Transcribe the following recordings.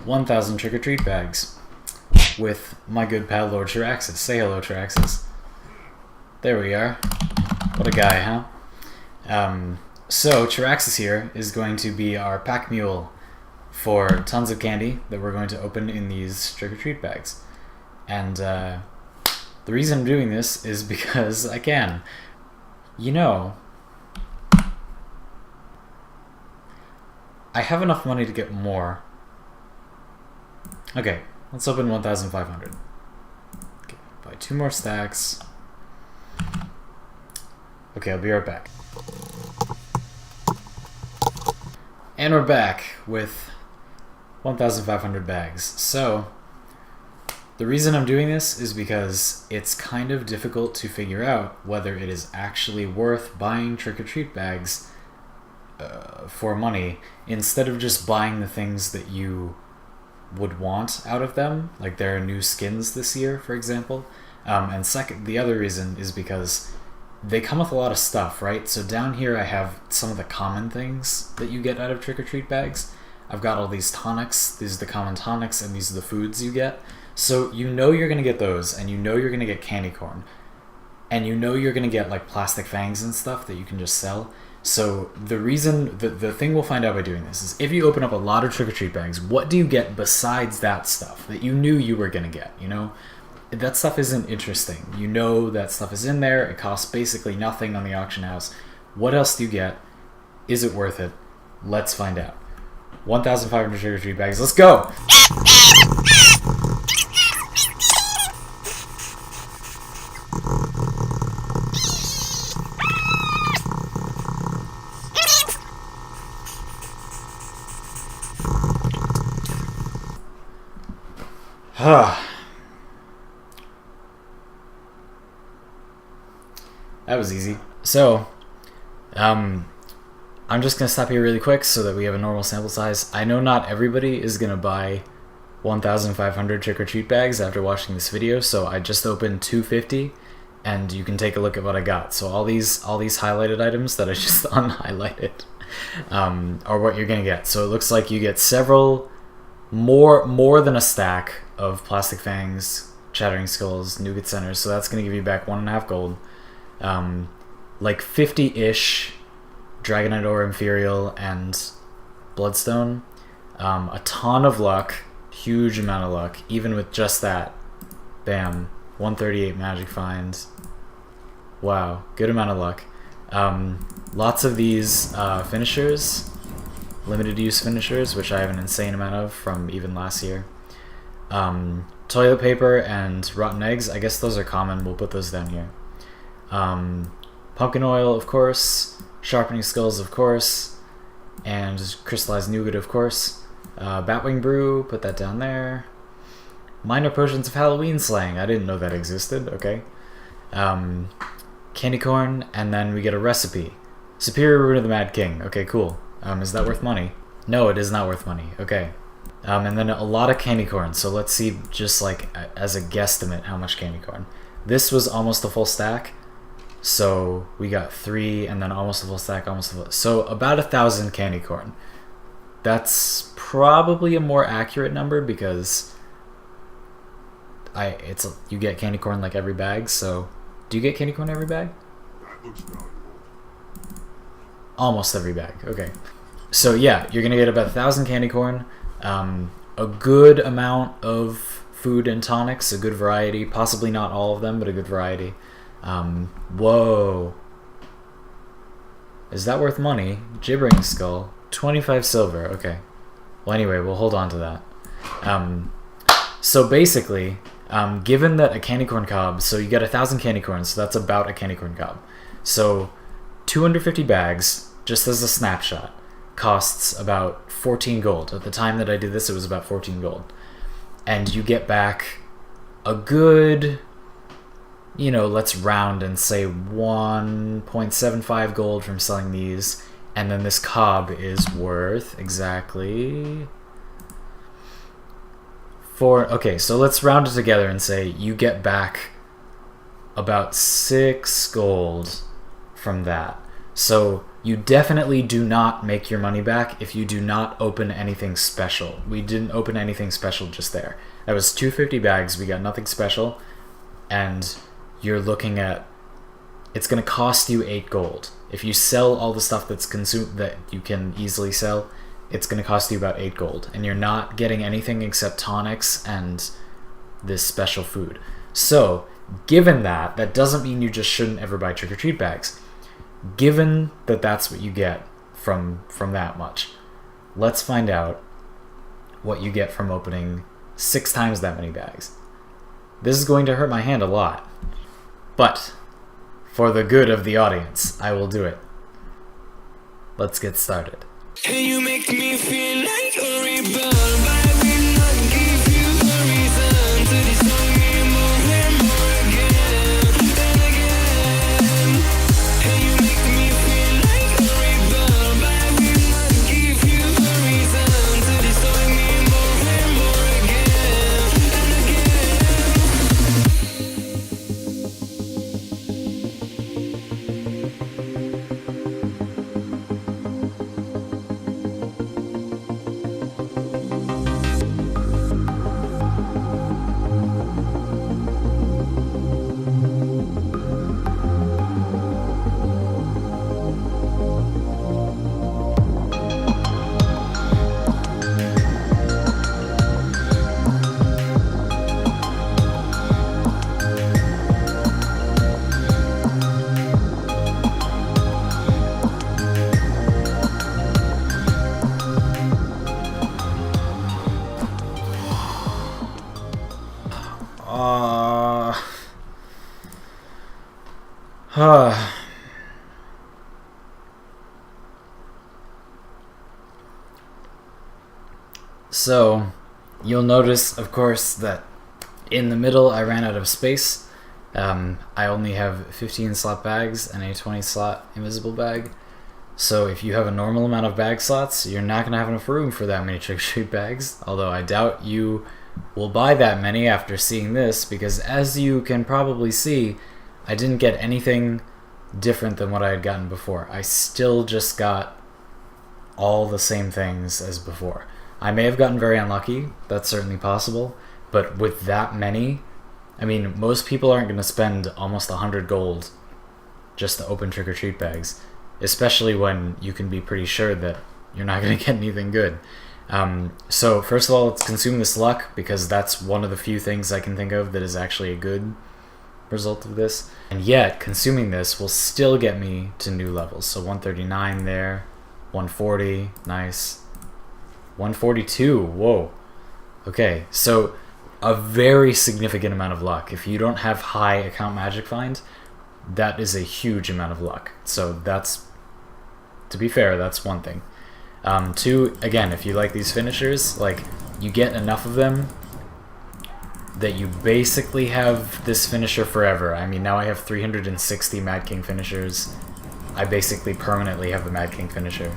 1,000 trick-or-treat bags with my good pal Lord Chiraxis. Say hello, Chiraxis. There we are. What a guy, huh? So Chiraxis here is going to be our pack mule for tons of candy that we're going to open in these trick-or-treat bags. And the reason I'm doing this is because I can. You know, I have enough money to get more. Okay, let's open 1,500. Okay, buy 2 more stacks. Okay, I'll be right back. And we're back with 1,500 bags. So, the reason I'm doing this is because it's kind of difficult to figure out whether it is actually worth buying trick-or-treat bags for money instead of just buying the things that you would want out of them. Like there are new skins this year, for example. And second, the other reason is because they come with a lot of stuff, right? So down here I have some of the common things that you get out of trick-or-treat bags. I've got all these tonics. These are the common tonics, and these are the foods you get. So you know you're going to get those, and you know you're going to get candy corn. And you know you're going to get like plastic fangs and stuff that you can just sell. So the reason, the thing we'll find out by doing this is if you open up a lot of trick-or-treat bags, what do you get besides that stuff that you knew you were going to get, you know? That stuff isn't interesting. You know that stuff is in there. It costs basically nothing on the auction house. What else do you get? Is it worth it? Let's find out. 1,500 trick-or-treat bags. Let's go! That was easy. So, I'm just going to stop here really quick so that we have a normal sample size. I know not everybody is going to buy 1,500 trick-or-treat bags after watching this video, so I just opened 250, and you can take a look at what I got. So all these highlighted items that I just unhighlighted are what you're going to get. So it looks like you get several, more than a stack of plastic fangs, chattering skulls, nougat centers, so that's going to give you back 1.5 gold. Like 50-ish Dragonite Ore Imperial and Bloodstone. A ton of luck, huge amount of luck, even with just that. Bam, 138 Magic Find. Wow, good amount of luck. Lots of these finishers, limited use finishers, which I have an insane amount of from even last year. Toilet paper and rotten eggs, I guess those are common, we'll put those down here. Pumpkin oil, of course, sharpening skulls, of course, and crystallized nougat, of course. Batwing brew, put that down there. Minor potions of Halloween slaying, I didn't know that existed, okay. Candy corn, and then we get a recipe. Superior Rune of the Mad King, okay, cool. Is that worth money? No, it is not worth money, okay. And then a lot of candy corn, so let's see just like as a guesstimate how much candy corn. This was almost a full stack. So we got 3, and then almost a full stack, almost a full. So about 1,000 candy corn. That's probably a more accurate number because you get candy corn like every bag. So do you get candy corn every bag? Almost every bag. Okay. So yeah, you're gonna get about 1,000 candy corn, a good amount of food and tonics, a good variety. Possibly not all of them, but a good variety. Whoa. Is that worth money? Gibbering skull. 25 silver. Okay. Well, anyway, we'll hold on to that. So basically, given that a candy corn cob, so you get 1,000 candy corns, so that's about a candy corn cob. So 250 bags, just as a snapshot, costs about 14 gold. At the time that I did this, it was about 14 gold. And you get back a good, you know, let's round and say 1.75 gold from selling these, and then this cob is worth exactly okay, so let's round it together and say you get back about 6 gold from that. So you definitely do not make your money back if you do not open anything special. We didn't open anything special just there. That was 250 bags. We got nothing special. And you're looking at, it's going to cost you 8 gold. If you sell all the stuff that's consumed that you can easily sell, it's going to cost you about 8 gold. And you're not getting anything except tonics and this special food. So, given that, that doesn't mean you just shouldn't ever buy trick-or-treat bags. Given that that's what you get from that much, let's find out what you get from opening 6 times that many bags. This is going to hurt my hand a lot, but for the good of the audience, I will do it. Let's get started. Hey, you make me feel like a rebel, but I will not give you a reason to destroy me more and more again and again. Hey, you make me feel like a rebel, but I will not give you a reason to destroy me more and more again and again. So, you'll notice, of course, that in the middle I ran out of space. I only have 15 slot bags and a 20 slot invisible bag. So if you have a normal amount of bag slots, you're not going to have enough room for that many trick-or-treat bags. Although I doubt you will buy that many after seeing this, because as you can probably see, I didn't get anything different than what I had gotten before. I still just got all the same things as before. I may have gotten very unlucky, that's certainly possible, but with that many, I mean, most people aren't going to spend almost 100 gold just to open trick-or-treat bags, especially when you can be pretty sure that you're not going to get anything good. So first of all, let's consume this luck, because that's one of the few things I can think of that is actually a good result of this. And yet, consuming this will still get me to new levels. So 139 there, 140, nice. 142, whoa. Okay, so a very significant amount of luck. If you don't have high account magic find, that is a huge amount of luck. So that's, to be fair, that's one thing. Two, again, if you like these finishers, like, you get enough of them that you basically have this finisher forever. I mean, now I have 360 Mad King finishers. I basically permanently have the Mad King finisher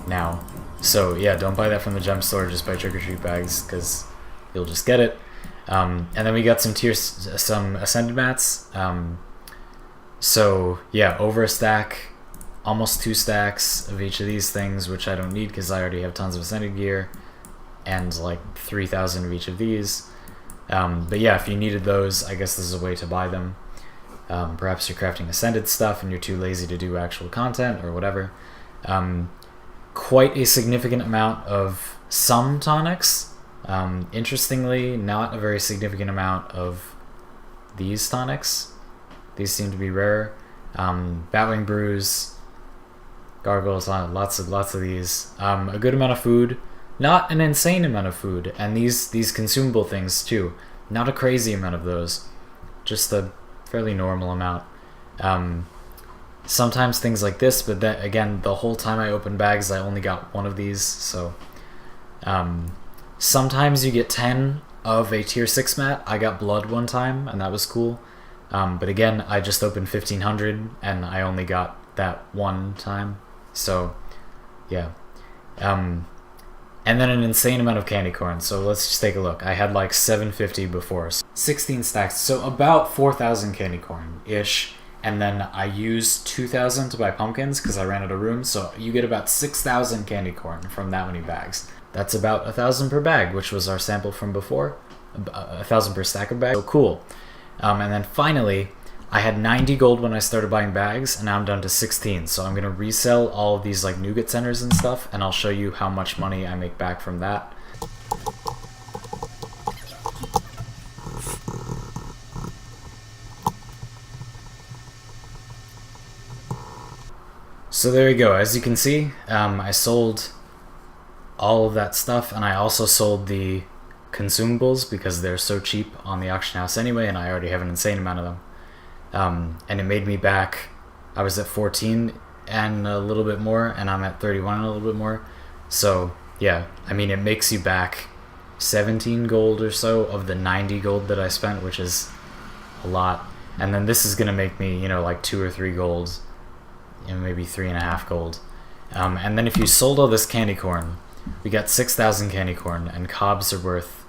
now. So yeah, don't buy that from the gem store, just buy trick-or-treat bags, because you'll just get it. And then we got some ascended mats. So yeah, over a stack, almost 2 stacks of each of these things, which I don't need because I already have tons of ascended gear, and like 3,000 of each of these. But yeah, if you needed those, I guess this is a way to buy them. Perhaps you're crafting ascended stuff and you're too lazy to do actual content or whatever. Quite a significant amount of some tonics. Interestingly, not a very significant amount of these tonics. These seem to be rare. Batwing brews, gargoyles, lots of these. A good amount of food, not an insane amount of food, and these consumable things too. Not a crazy amount of those, just a fairly normal amount. Sometimes things like this, but then again, the whole time I opened bags, I only got 1 of these. So sometimes you get 10 of a tier 6 mat. I got blood one time, and that was cool. But again, I just opened 1500, and I only got that one time. So yeah. And then an insane amount of candy corn. So let's just take a look. I had like 750 before. 16 stacks, so about 4,000 candy corn-ish. and then I used 2,000 to buy pumpkins because I ran out of room. So you get about 6,000 candy corn from that many bags. That's about 1,000 per bag, which was our sample from before. 1,000 per stack of bags. So cool. And then finally, I had 90 gold when I started buying bags, and now I'm down to 16. So I'm gonna resell all of these like nougat centers and stuff, and I'll show you how much money I make back from that. So there you go. As you can see, I sold all of that stuff, and I also sold the consumables because they're so cheap on the auction house anyway, and I already have an insane amount of them. And it made me back, I was at 14 and a little bit more, and I'm at 31 and a little bit more. So yeah, I mean, it makes you back 17 gold or so of the 90 gold that I spent, which is a lot. And then this is gonna make me, you know, like 2 or 3 gold, you know, maybe 3.5 gold. And then if you sold all this candy corn, we got 6,000 candy corn, and cobs are worth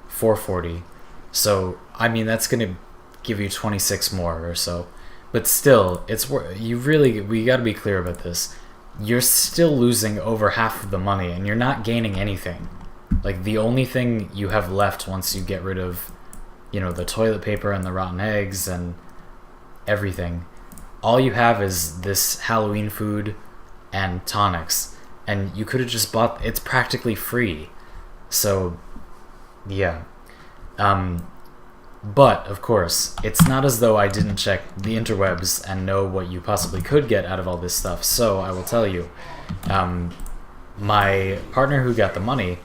440. So I mean, that's gonna give you 26 more or so. But still, it's we got to be clear about this. You're still losing over half of the money, and you're not gaining anything. Like, the only thing you have left once you get rid of, you know, the toilet paper and the rotten eggs and everything, all you have is this Halloween food and tonics, and you could have just bought, it's practically free. So yeah. But of course, it's not as though I didn't check the interwebs and know what you possibly could get out of all this stuff. So I will tell you, my partner who got the money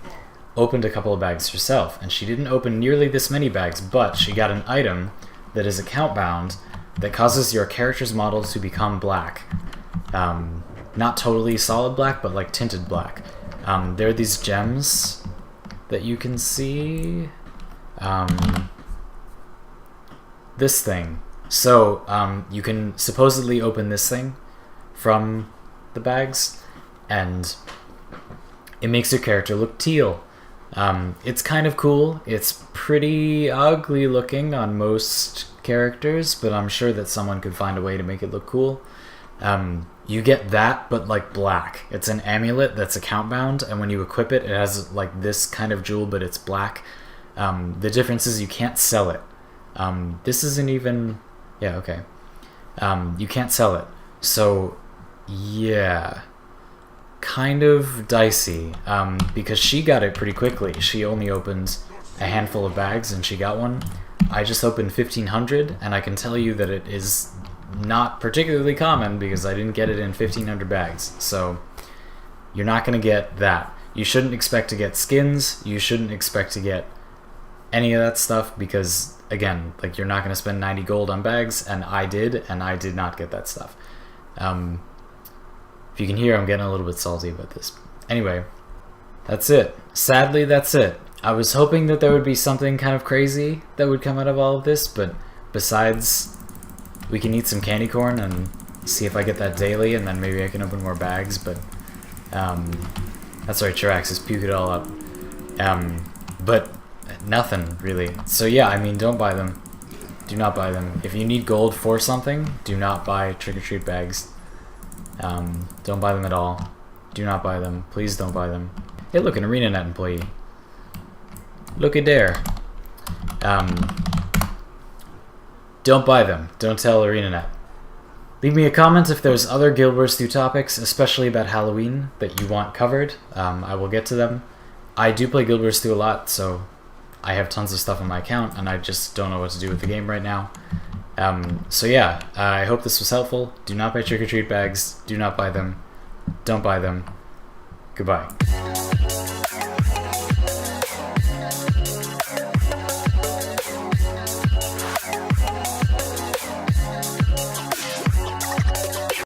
opened a couple of bags herself, and she didn't open nearly this many bags, but she got an item that is account bound that causes your character's model to become black. Not totally solid black, but like tinted black. There are these gems that you can see. This thing. So you can supposedly open this thing from the bags, and it makes your character look teal. It's kind of cool. It's pretty ugly looking on most characters, but I'm sure that someone could find a way to make it look cool. You get that, but like black. It's an amulet that's account bound, and when you equip it, it has like this kind of jewel, but it's black. The difference is you can't sell it. This isn't even... Yeah, okay. You can't sell it. So, yeah. Kind of dicey. Because she got it pretty quickly. She only opened a handful of bags and she got one. I just opened 1,500, and I can tell you that it is not particularly common because I didn't get it in 1,500 bags. So, you're not going to get that. You shouldn't expect to get skins. You shouldn't expect to get any of that stuff because, again, like, you're not going to spend 90 gold on bags, and I did not get that stuff. If you can hear, I'm getting a little bit salty about this. Anyway, that's it. Sadly, that's it. I was hoping that there would be something kind of crazy that would come out of all of this, but besides, we can eat some candy corn and see if I get that daily, and then maybe I can open more bags, but that's right, Chiraxis, puke it all up. But nothing, really. So yeah, I mean, don't buy them. Do not buy them. If you need gold for something, do not buy trick-or-treat bags. Don't buy them at all. Do not buy them. Please don't buy them. Hey, look, an ArenaNet employee. Look at there. Don't buy them. Don't tell ArenaNet. Leave me a comment if there's other Guild Wars 2 topics, especially about Halloween, that you want covered. I will get to them. I do play Guild Wars 2 a lot, so I have tons of stuff on my account, and I just don't know what to do with the game right now. So yeah, I hope this was helpful. Do not buy trick-or-treat bags. Do not buy them. Don't buy them. Goodbye.